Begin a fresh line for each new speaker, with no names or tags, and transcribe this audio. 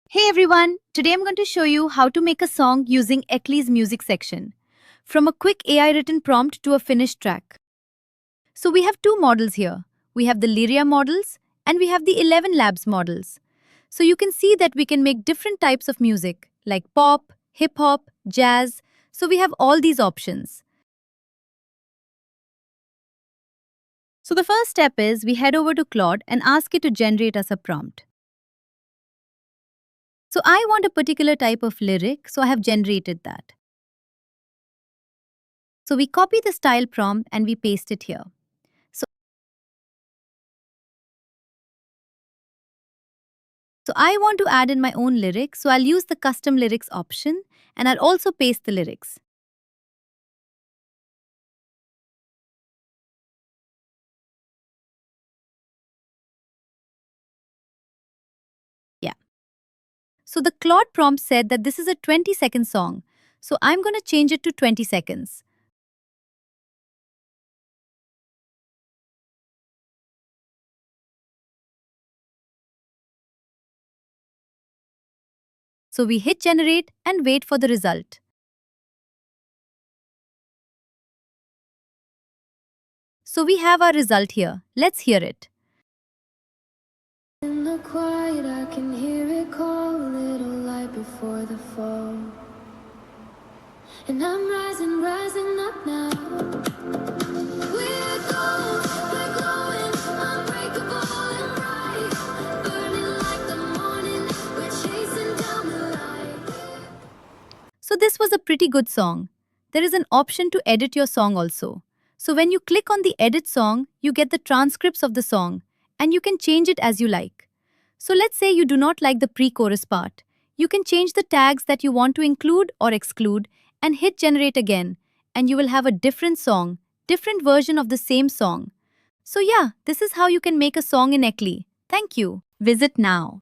Hey everyone, today I'm going to show you how to make a song using Ekly's music section. From a quick AI written prompt to a finished track. So we have two models here. We have the Lyria models and we have the ElevenLabs models. So you can see that we can make different types of music like pop, hip hop, jazz. So we have all these options. So the first step is we head over to Claude and ask it to generate us a prompt. So I want a particular type of lyric, so I have generated that. So we copy the style prompt and we paste it here. So, so I want to add in my own lyrics, so I'll use the custom lyrics option and I'll also paste the lyrics. Yeah. So the Claude prompt said that this is a 20-second song. So I'm going to change it to 20 seconds. So we hit generate and wait for the result. So we have our result here. Let's hear it.
In the quiet, I can hear it call, a little light before the fall. And I'm rising, rising up now. We're glowing, unbreakable and bright. Burning like the morning, we're chasing down the light.
So this was a pretty good song. There is an option to edit your song also. So when you click on the edit song, you get the transcripts of the song and you can change it as you like. So let's say you do not like the pre-chorus part. You can change the tags that you want to include or exclude and hit generate again and you will have a different song, different version of the same song. So yeah, this is how you can make a song in Ekly. Thank you. Visit now.